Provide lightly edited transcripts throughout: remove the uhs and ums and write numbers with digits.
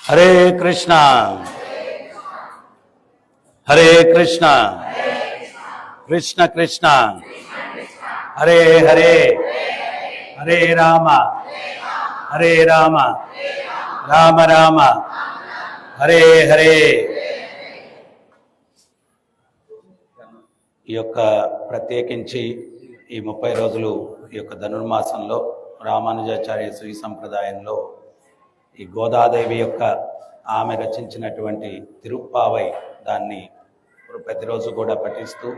హరే కృష్ణ హరే కృష్ణ కృష్ణ కృష్ణ హరే హరే హరే రామ హరే రామ రామ రామ హరే హరే. ఈ యొక్క ప్రత్యేకించి ఈ 30 రోజులు ఈ యొక్క ధనుర్మాసంలో రామానుజాచార్య శ్రీ సంప్రదాయంలో ఈ గోదాదేవి యొక్క ఆమె రచించినటువంటి తిరుప్పావై దాన్ని ప్రతిరోజు కూడా పఠిస్తూ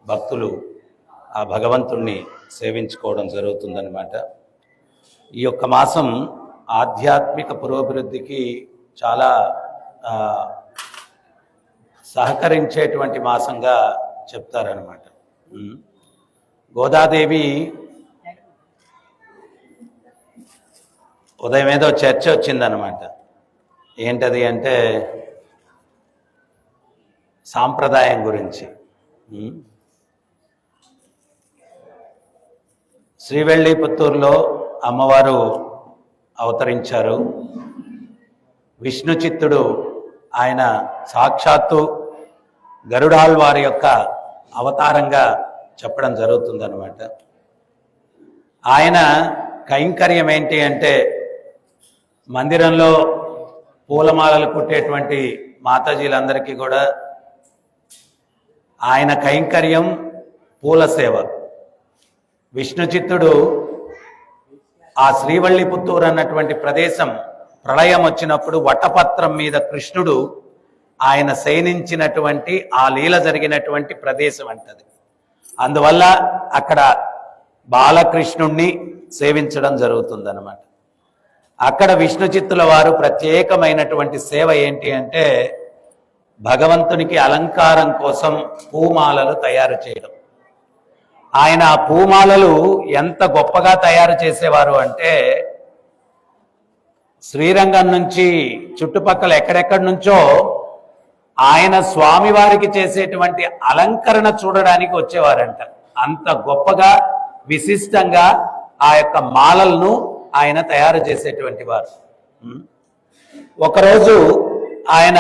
భక్తులు ఆ భగవంతుణ్ణి సేవించుకోవడం జరుగుతుందన్నమాట. ఈ యొక్క మాసం ఆధ్యాత్మిక పురోభివృద్ధికి చాలా సహకరించేటువంటి మాసంగా చెప్తారనమాట. గోదాదేవి ఉదయం ఏదో చర్చ వచ్చిందనమాట. ఏంటది అంటే సాంప్రదాయం గురించి. శ్రీవెల్లిపుత్తూరులో అమ్మవారు అవతరించారు. విష్ణు చిత్తుడు ఆయన సాక్షాత్తు గరుడాళ్వారి యొక్క అవతారంగా చెప్పడం జరుగుతుందన్నమాట. ఆయన కైంకర్యం ఏంటి అంటే మందిరంలో పూలమాలలు కుట్టేటువంటి మాతాజీలందరికీ కూడా ఆయన కైంకర్యం పూల సేవ. విష్ణు చిత్తుడు ఆ శ్రీవల్లిపుత్తూరు అన్నటువంటి ప్రదేశం ప్రళయం వచ్చినప్పుడు వటపత్రం మీద కృష్ణుడు ఆయన శయనించినటువంటి ఆ లీల జరిగినటువంటి ప్రదేశం అంటది. అందువల్ల అక్కడ బాలకృష్ణుణ్ణి సేవించడం జరుగుతుందన్నమాట. అక్కడ విష్ణు చిత్తుల వారు ప్రత్యేకమైనటువంటి సేవ ఏంటి అంటే భగవంతునికి అలంకారం కోసం పూమాలలు తయారు చేయడం. ఆయన ఆ పూమాలలు ఎంత గొప్పగా తయారు చేసేవారు అంటే శ్రీరంగం నుంచి చుట్టుపక్కల ఎక్కడెక్కడి నుంచో ఆయన స్వామివారికి చేసేటువంటి అలంకరణ చూడడానికి వచ్చేవారంట. అంత గొప్పగా విశిష్టంగా ఆ యొక్క మాలలను ఆయన తయారు చేసేటువంటి వారు. ఒకరోజు ఆయన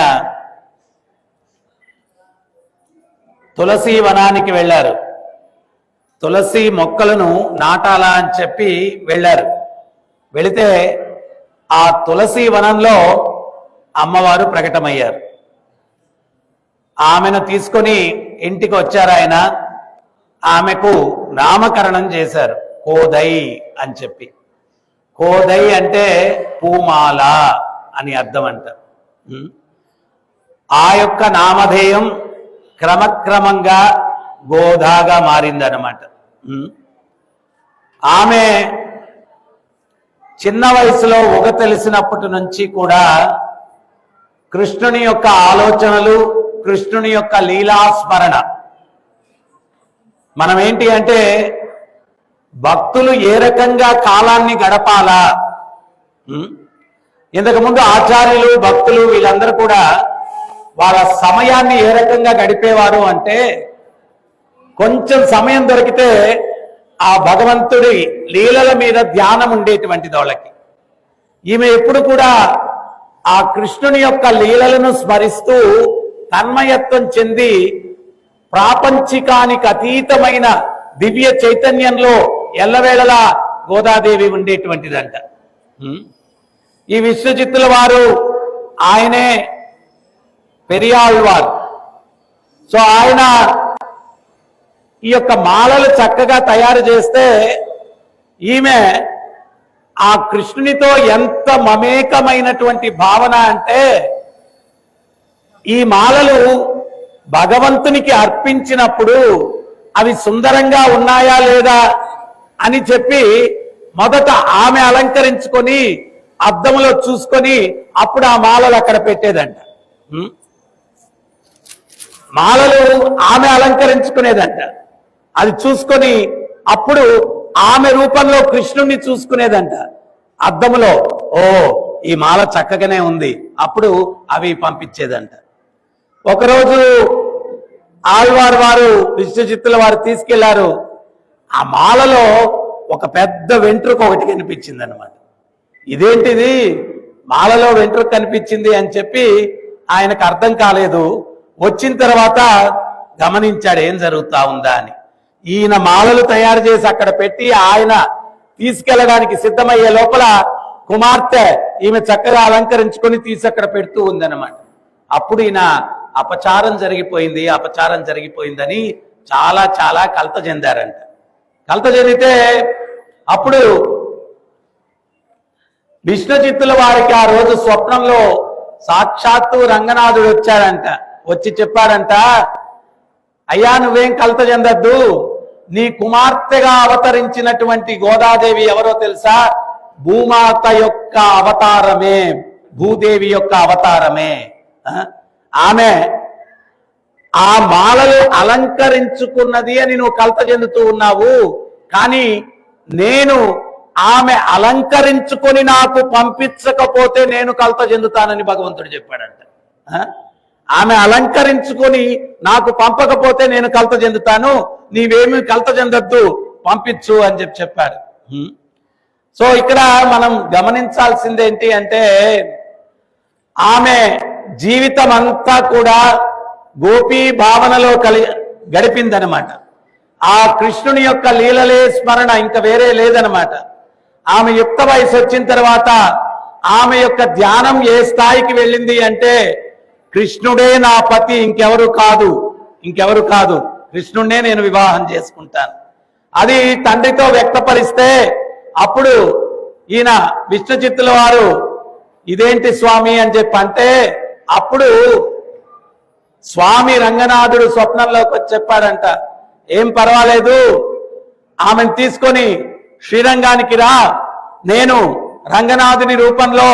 తులసి వనానికి వెళ్ళారు. తులసి మొక్కలను నాటాలా అని చెప్పి వెళ్ళారు. వెళితే ఆ తులసి వనంలో అమ్మవారు ప్రకటమయ్యారు. ఆమెను తీసుకొని ఇంటికి వచ్చారు ఆయన. ఆమెకు నామకరణం చేశారు, కోదై అని చెప్పి. కోదై అంటే పూమాల అని అర్థం అంట. ఆ యొక్క నామధేయం క్రమక్రమంగా గోదాగా మారిందన్నమాట. ఆమె చిన్న వయసులో ఊగ తెలిసినప్పటి నుంచి కూడా కృష్ణుని యొక్క ఆలోచనలు, కృష్ణుని యొక్క లీలాస్మరణ. మనం ఏంటి అంటే భక్తులు ఏ రకంగా కాలాన్ని గడపాలా, ఇంతకుముందు ఆచార్యులు భక్తులు వీళ్ళందరూ కూడా వాళ్ళ సమయాన్ని ఏ రకంగా గడిపేవారు అంటే కొంచెం సమయం దొరికితే ఆ భగవంతుడి లీలల మీద ధ్యానం ఉండేటువంటిది వాళ్ళకి. ఈమె ఎప్పుడు కూడా ఆ కృష్ణుని యొక్క లీలలను స్మరిస్తూ తన్మయత్వం చెంది ప్రాపంచికానికి అతీతమైన దివ్య చైతన్యంలో ఎల్లవేళలా గోదాదేవి ఉండేటువంటిదంట. ఈ విష్ణు చిత్తుల వారు ఆయనే పెరియాళ్వారు. సో ఆయన ఈ యొక్క మాలలు చక్కగా తయారు చేస్తే ఈమె ఆ కృష్ణునితో ఎంత మమేకమైనటువంటి భావన అంటే ఈ మాలలు భగవంతునికి అర్పించినప్పుడు అవి సుందరంగా ఉన్నాయా లేదా అని చెప్పి మొదట ఆమె అలంకరించుకొని అద్దంలో చూసుకొని అప్పుడు ఆ మాలలు అక్కడ పెట్టేదంట. మాలలు ఆమె అలంకరించుకునేదంట. అది చూసుకొని అప్పుడు ఆమె రూపంలో కృష్ణుణ్ణి చూసుకునేదంట అద్దములో. ఓ, ఈ మాల చక్కగానే ఉంది. అప్పుడు అవి పంపించేదంట. ఒకరోజు ఆళ్వార్ వారు విష్ణు చిత్తుల వారు తీసుకెళ్లారు. ఆ మాలలో ఒక పెద్ద వెంట్రుక ఒకటి కనిపించింది అనమాట. ఇదేంటిది మాలలో వెంట్రుక కనిపించింది అని చెప్పి ఆయనకు అర్థం కాలేదు. వచ్చిన తర్వాత గమనించాడు ఏం జరుగుతా ఉందా అని. ఈయన మాలలు తయారు చేసి అక్కడ పెట్టి ఆయన తీసుకెళ్ళడానికి సిద్ధమయ్యే లోపల కుమార్తె ఈమె చక్కగా అలంకరించుకొని తీసి అక్కడ పెడుతూ ఉందన్నమాట. అప్పుడు ఈయన అపచారం జరిగిపోయిందని చాలా చాలా కలత చెందారంట. కలత చెందితే అప్పుడు విష్ణుచిత్తుల వారికి ఆ రోజు స్వప్నంలో సాక్షాత్తు రంగనాథుడు వచ్చాడంట. వచ్చి చెప్పాడంట, అయ్యా నువ్వేం కలత చెందద్దు, నీ కుమార్తెగా అవతరించినటువంటి గోదాదేవి ఎవరో తెలుసా? భూమాత యొక్క అవతారమే, భూదేవి యొక్క అవతారమే. ఆమె ఆ మాలలు అలంకరించుకున్నది అని నువ్వు కలత చెందుతూ ఉన్నావు, కానీ నేను ఆమె అలంకరించుకొని నాకు పంపించకపోతే నేను కలత చెందుతానని భగవంతుడు చెప్పాడంట. ఆమె అలంకరించుకొని నాకు పంపకపోతే నేను కలత చెందుతాను, నీవేమీ కలత చెందొద్దు, పంపించు అని చెప్పాడు. సో ఇక్కడ మనం గమనించాల్సింది ఏంటి అంటే, ఆమె జీవితం అంతా కూడా గోపీ భావనలో గడిపిందనమాట. ఆ కృష్ణుని యొక్క లీలలే స్మరణ, ఇంకా వేరే లేదనమాట. ఆమె యుక్త వయసు వచ్చిన తర్వాత ఆమె యొక్క ధ్యానం ఏ స్థాయికి వెళ్ళింది అంటే, కృష్ణుడే నా పతి, ఇంకెవరు కాదు, కృష్ణుడినే నేను వివాహం చేసుకుంటాను. అది తండ్రితో వ్యక్తపరిస్తే అప్పుడు ఈయన విష్ణుచిత్తుల వారు ఇదేంటి స్వామి అని అంటే, అప్పుడు స్వామి రంగనాథుడు స్వప్నంలోకి వచ్చి చెప్పాడంట, ఏం పర్వాలేదు, ఆమెను తీసుకొని శ్రీరంగానికి రా, నేను రంగనాథుని రూపంలో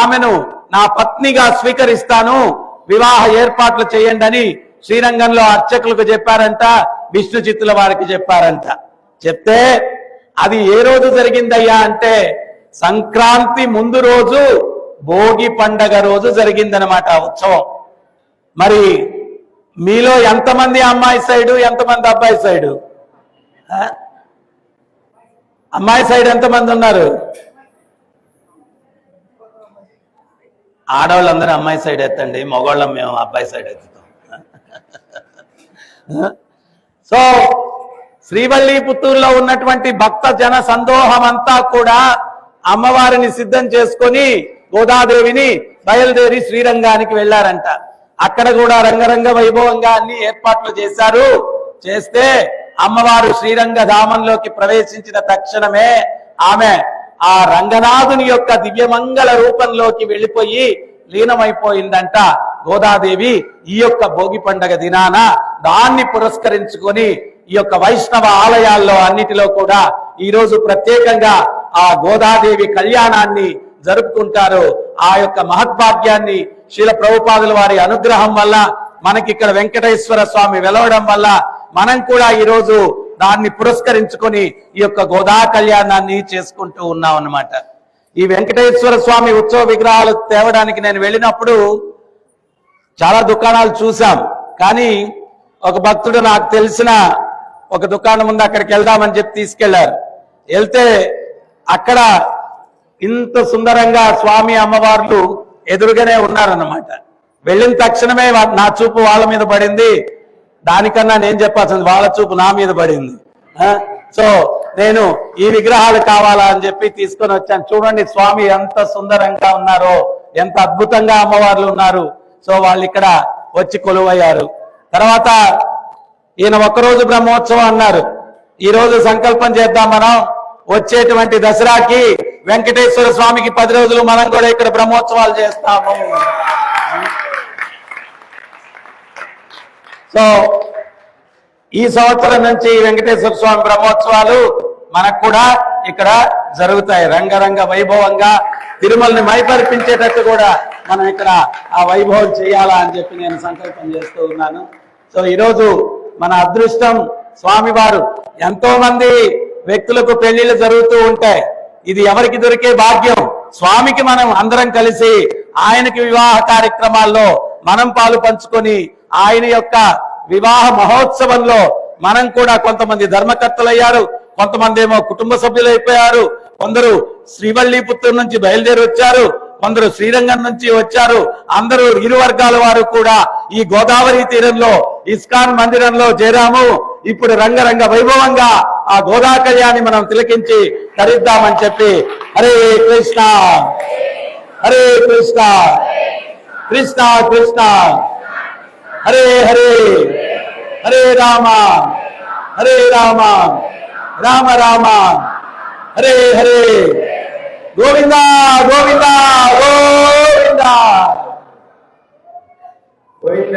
ఆమెను నా పత్నిగా స్వీకరిస్తాను, వివాహ ఏర్పాట్లు చేయండి అని శ్రీరంగంలో అర్చకులకు చెప్పారంట, విష్ణుచిత్తుల వారికి చెప్పారంట. చెప్తే అది ఏ రోజు జరిగిందయ్యా అంటే, సంక్రాంతి ముందు రోజు భోగి పండగ రోజు జరిగిందనమాట ఉత్సవం. మరి మీలో ఎంతమంది అమ్మాయి సైడు, ఎంతమంది అబ్బాయి సైడు? అమ్మాయి సైడ్ ఎంతమంది ఉన్నారు? ఆడవాళ్ళందరూ అమ్మాయి సైడ్ ఎత్తండి, మగవాళ్ళం మేము అబ్బాయి సైడ్ ఎత్తుతాం. సో శ్రీవల్లిపుత్తూరులో ఉన్నటువంటి భక్త జన సందోహం అంతా కూడా అమ్మవారిని సిద్ధం చేసుకొని గోదాదేవిని బయలుదేరి శ్రీరంగానికి వెళ్లారంట. అక్కడ కూడా రంగరంగ వైభవంగా అన్ని ఏర్పాట్లు చేశారు. చేస్తే అమ్మవారు శ్రీరంగ ధామంలోకి ప్రవేశించిన తక్షణమే ఆమె ఆ రంగనాథుని యొక్క దివ్యమంగళ రూపంలోకి వెళ్ళిపోయి లీనమైపోయిందంట గోదాదేవి. ఈ యొక్క భోగి పండగ దినాన దాన్ని పురస్కరించుకొని ఈ యొక్క వైష్ణవ ఆలయాల్లో అన్నిటిలో కూడా ఈ రోజు ప్రత్యేకంగా ఆ గోదాదేవి కళ్యాణాన్ని జరుపుకుంటారు. ఆ యొక్క మహద్భాగ్యాన్ని శ్రీల ప్రభుపాదుల వారి అనుగ్రహం వల్ల మనకి ఇక్కడ వెంకటేశ్వర స్వామి వెలవడం వల్ల మనం కూడా ఈ రోజు దాన్ని పురస్కరించుకొని ఈ యొక్క గోదా కళ్యాణాన్ని చేసుకుంటూ ఉన్నాం అన్నమాట. ఈ వెంకటేశ్వర స్వామి ఉత్సవ విగ్రహాలు తేవడానికి నేను వెళ్ళినప్పుడు చాలా దుకాణాలు చూసాం, కానీ ఒక భక్తుడు నాకు తెలిసిన ఒక దుకాణం ఉంది, అక్కడికి వెళ్దామని చెప్పి తీసుకెళ్లారు. వెళ్తే అక్కడ ఇంత సుందరంగా స్వామి అమ్మవార్లు ఎదురుగానే ఉన్నారన్నమాట. వెళ్ళిన తక్షణమే నా చూపు వాళ్ళ మీద పడింది, దానికన్నా నేను చెప్పాల్సింది వాళ్ళ చూపు నా మీద పడింది. సో నేను ఈ విగ్రహాలు కావాలా అని చెప్పి తీసుకొని వచ్చాను. చూడండి స్వామి ఎంత సుందరంగా ఉన్నారో, ఎంత అద్భుతంగా అమ్మవార్లు ఉన్నారు. సో వాళ్ళు ఇక్కడ వచ్చి కొలువయ్యారు. తర్వాత ఈయన ఒక్కరోజు బ్రహ్మోత్సవం అన్నారు. ఈ రోజు సంకల్పం చేద్దాం, మనం వచ్చేటువంటి దసరాకి వెంకటేశ్వర స్వామికి 10 రోజులు మనం కూడా ఇక్కడ బ్రహ్మోత్సవాలు చేస్తాము. సో ఈ సంవత్సరం నుంచి వెంకటేశ్వర స్వామి బ్రహ్మోత్సవాలు మనకు కూడా ఇక్కడ జరుగుతాయి. రంగరంగ వైభవంగా తిరుమలని మైపరిపించేటట్టు కూడా మనం ఇక్కడ ఆ వైభవం చేయాలా అని చెప్పి నేను సంకల్పం చేస్తూ ఉన్నాను. సో ఈరోజు మన అదృష్టం, స్వామివారు ఎంతో మంది వ్యక్తులకు పెళ్లిళ్ళు జరుగుతూ ఉంటాయి. ఇది ఎవరికి దొరికే భాగ్యం? స్వామికి మనం అందరం కలిసి ఆయనకి వివాహ కార్యక్రమాల్లో మనం పాలు పంచుకొని ఆయన యొక్క వివాహ మహోత్సవంలో మనం కూడా కొంతమంది ధర్మకర్తలయ్యారు, కొంతమంది ఏమో కుటుంబ సభ్యులు అయిపోయారు, కొందరు శ్రీవల్లిపుత్తూరు నుంచి బయలుదేరి వచ్చారు, కొందరు శ్రీరంగం నుంచి వచ్చారు. అందరూ ఇరు వర్గాల వారు కూడా ఈ గోదావరి తీరంలో ఇస్కాన్ మందిరంలో చేరాము. ఇప్పుడు రంగరంగ వైభవంగా ఆ గోదా కళ్యాణి మనం తిలకించి తరిద్దామని చెప్పి హరే కృష్ణ హరే కృష్ణ కృష్ణ కృష్ణ హరే హరే హరే రామ హరే రామ రామ రామ హరే హరే గోవింద గోవింద గోవింద గోవింద